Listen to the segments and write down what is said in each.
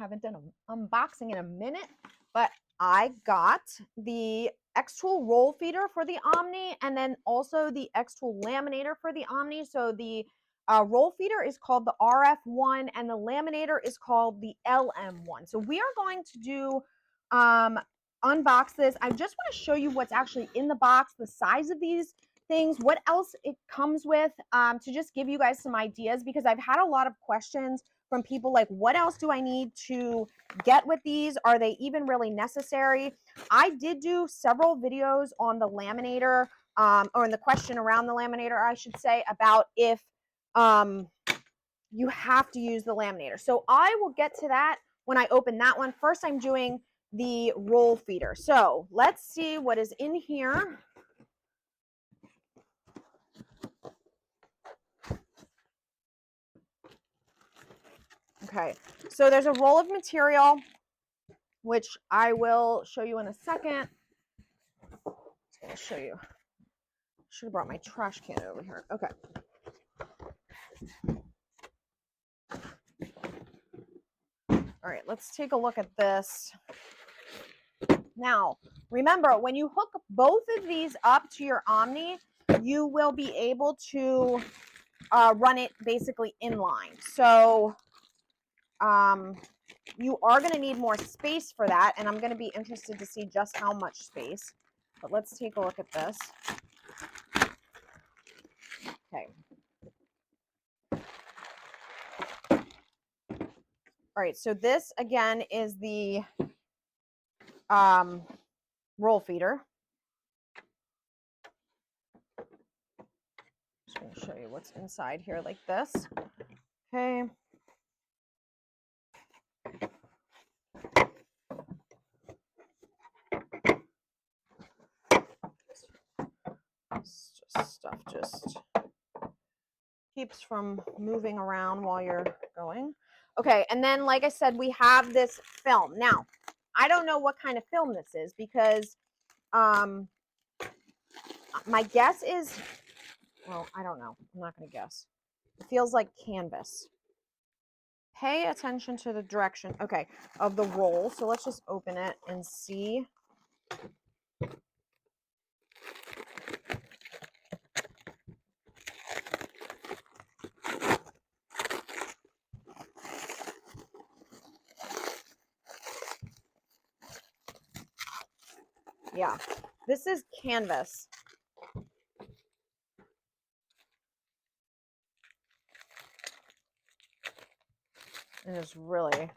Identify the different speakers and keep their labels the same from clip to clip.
Speaker 1: haven't done an unboxing in a minute, but I got the xTool roll feeder for the Omni and then also the xTool laminator for the Omni. So the roll feeder is called the RF1 and the laminator is called the LM1. So we are going to do unbox this. I just want to show you what's actually in the box, the size of these things, what else it comes with, to just give you guys some ideas, because I've had a lot of questions from people like, what else do I need to get with these? Are they even really necessary? I did do several videos on the laminator, or in the question around the laminator, I should say, about if you have to use the laminator. So I will get to that when I open that one. First, I'm doing the roll feeder. So let's see what is in here. Okay, so there's a roll of material, which I will show you in a second. I'll show you. Should have brought my trash can over here. Okay. All right, let's take a look at this. Now, remember, when you hook both of these up to your Omni, you will be able to run it basically inline. So you are going to need more space for that, and I'm going to be interested to see just how much space. But let's take a look at this. Okay. All right, so this again is the roll feeder. Just going to show you what's inside here like this. Okay. It's just stuff just keeps from moving around while you're going. Okay, and then like I said, we have this film. Now, I don't know what kind of film this is because my guess is, well, I don't know. I'm not going to guess. It feels like canvas. Pay attention to the direction, okay, of the roll. So let's just open it and see. Yeah, this is canvas. And it's really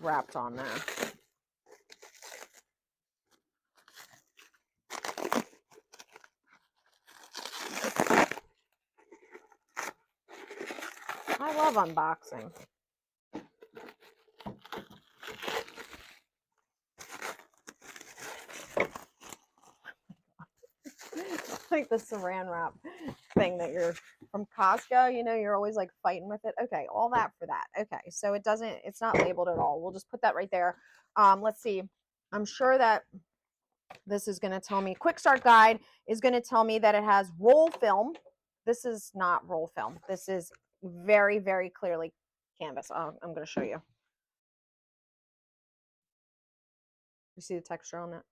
Speaker 1: wrapped on there. I love unboxing. Like the saran wrap thing that you're from Costco, you know, you're always like fighting with it. Okay, all that for that. Okay, so it's not labeled at all. We'll just put that right there. Let's see. I'm sure that this is going to tell me, quick start guide is going to tell me that it has roll film. This is not roll film. This is very, very clearly canvas. I'm going to show you. You see the texture on that?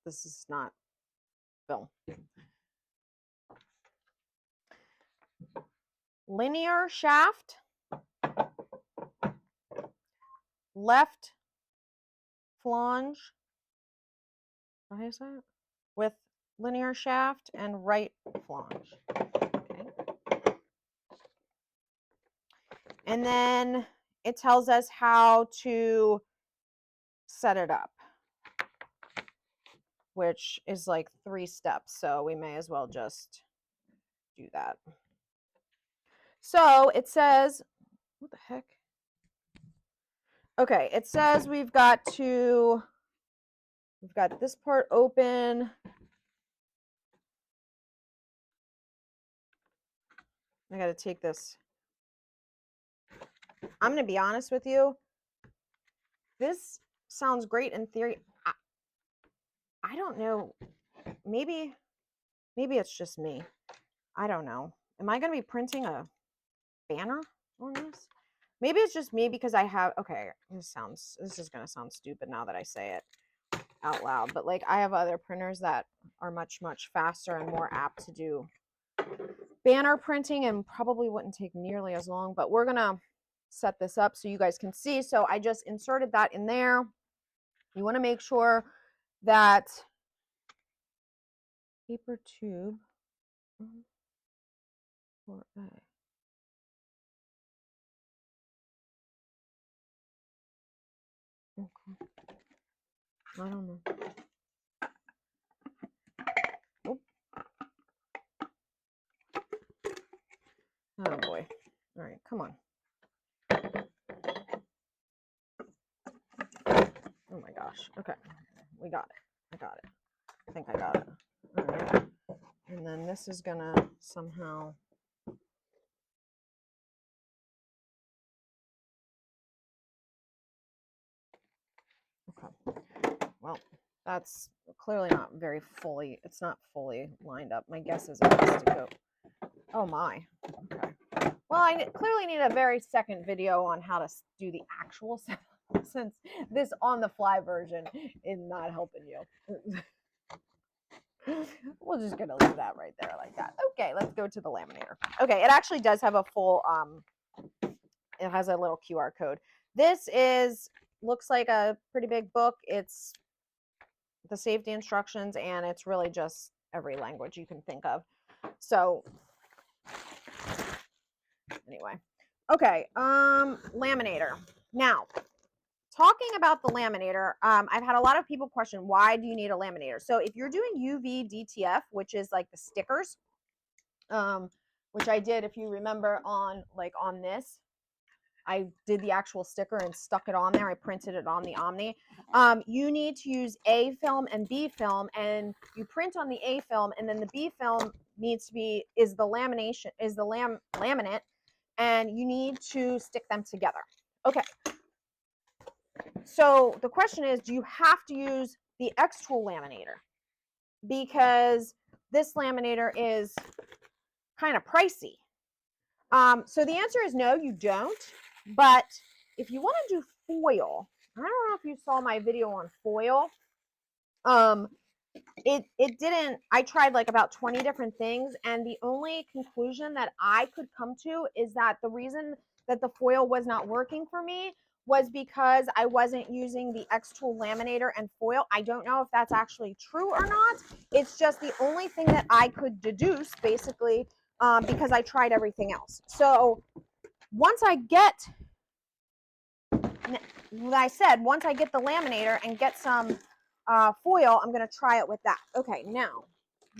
Speaker 1: This is not film. Linear shaft, left flange, how do you say it? With linear shaft and right flange. Okay. And then it tells us how to set it up, which is like 3 steps. So we may as well just do that. So it says, what the heck? Okay, it says we've got this part open. I got to take this. I'm going to be honest with you. This sounds great in theory. I don't know. Maybe it's just me. I don't know. Am I going to be printing a banner on this? Maybe it's just me because I have, okay, this is going to sound stupid now that I say it out loud, but like I have other printers that are much, much faster and more apt to do banner printing and probably wouldn't take nearly as long, but we're going to set this up so you guys can see. So I just inserted that in there. You want to make sure that paper tube or okay. I don't know. Oh. Oh boy. All right, come on. Oh my gosh. Okay. We got it. I got it. I think I got it. All right. And then this is gonna somehow okay. Well, that's clearly not very fully, it's not fully lined up. My guess is it has to go. Oh my. Okay. Well, I clearly need a very second video on how to do the actual setup since this on the fly version is not helping you. We're just gonna leave that right there like that. Okay, let's go to the laminator. Okay, it actually does have a full it has a little QR code. This is looks like a pretty big book. It's the safety instructions and it's really just every language you can think of. So anyway, okay, laminator. Now, talking about the laminator, I've had a lot of people question, why do you need a laminator? So if you're doing UV DTF, which is like the stickers, which I did, if you remember on this, I did the actual sticker and stuck it on there. I printed it on the Omni. You need to use A film and B film, and you print on the A film, and then the B film is the laminate, and you need to stick them together. Okay. So the question is, do you have to use the xTool laminator? Because this laminator is kind of pricey. So the answer is no, you don't. But if you want to do foil, I don't know if you saw my video on foil. It didn't, I tried like about 20 different things, and the only conclusion that I could come to is that the reason that the foil was not working for me was because I wasn't using the xTool laminator and foil. I don't know if that's actually true or not. It's just the only thing that I could deduce, basically, because I tried everything else. So once I get, I said, once I get the laminator and get some foil, I'm going to try it with that. Okay, now,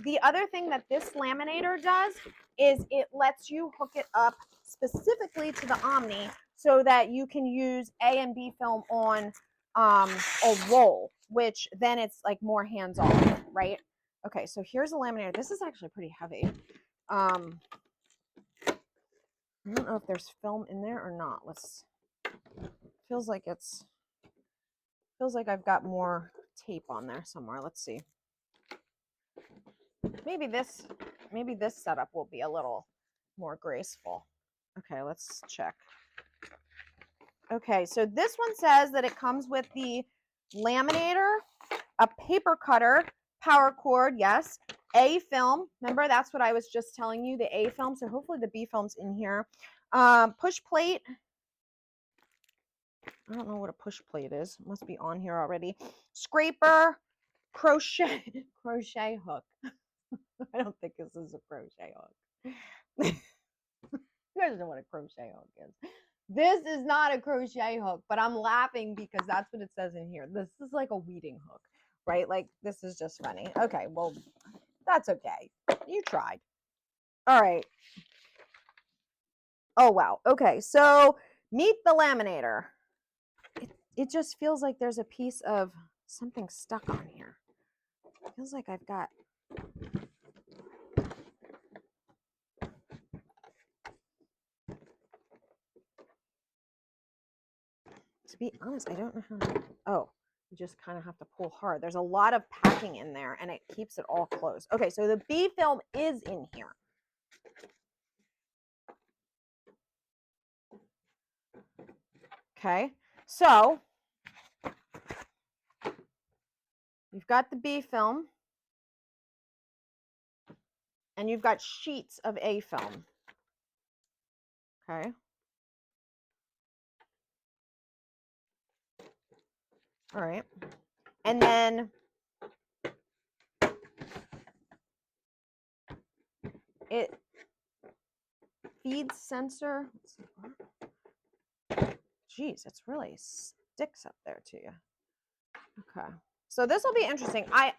Speaker 1: the other thing that this laminator does is it lets you hook it up specifically to the Omni so that you can use A and B film on a roll, which then it's like more hands-on, right? Okay, so here's the laminator. This is actually pretty heavy. I don't know if there's film in there or not. Feels like I've got more tape on there somewhere. Let's see. Maybe this setup will be a little more graceful. Okay, let's check. Okay, so this one says that it comes with the laminator, a paper cutter, power cord, yes, A film. Remember, that's what I was just telling you, the A film. So hopefully the B film's in here. Push plate. I don't know what a push plate is. It must be on here already. Scraper, crochet hook. I don't think this is a crochet hook. You guys know what a crochet hook is. This is not a crochet hook, but I'm laughing because that's what it says in here. This is like a weeding hook, right? Like, this is just funny. Okay, well, that's okay. You tried. All right. Oh, wow. Okay, so meet the laminator. It just feels like there's a piece of something stuck on here. It feels like I've got... To be honest, I don't know how to... Oh, you just kind of have to pull hard. There's a lot of packing in there, and it keeps it all closed. Okay, so the B film is in here. Okay, so you've got the B film and you've got sheets of A film. Okay. All right. And then it feeds sensor. Geez, it's really sticks up there to you. Okay. So this will be interesting. I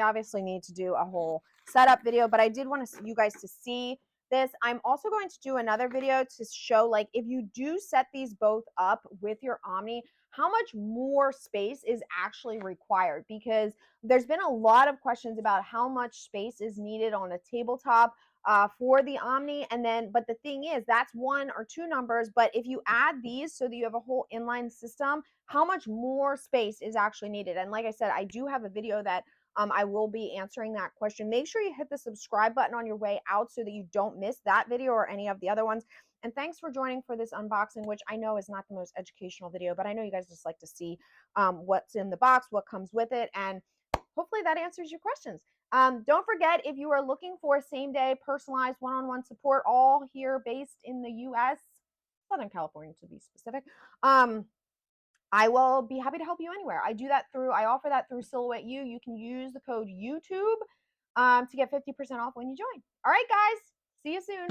Speaker 1: obviously need to do a whole setup video, but I did want you guys to see this. I'm also going to do another video to show, like, if you do set these both up with your Omni, how much more space is actually required, because there's been a lot of questions about how much space is needed on a tabletop for the Omni. And then, but the thing is, that's 1 or 2 numbers. But if you add these so that you have a whole inline system, how much more space is actually needed? And like I said, I do have a video that I will be answering that question. Make sure you hit the subscribe button on your way out so that you don't miss that video or any of the other ones. And thanks for joining for this unboxing, which I know is not the most educational video, but I know you guys just like to see what's in the box, what comes with it, and hopefully that answers your questions. Don't forget, if you are looking for same-day personalized one-on-one support, all here based in the U.S., Southern California to be specific, I will be happy to help you anywhere. I offer that through Silhouette U. You can use the code YouTube to get 50% off when you join. All right, guys, see you soon.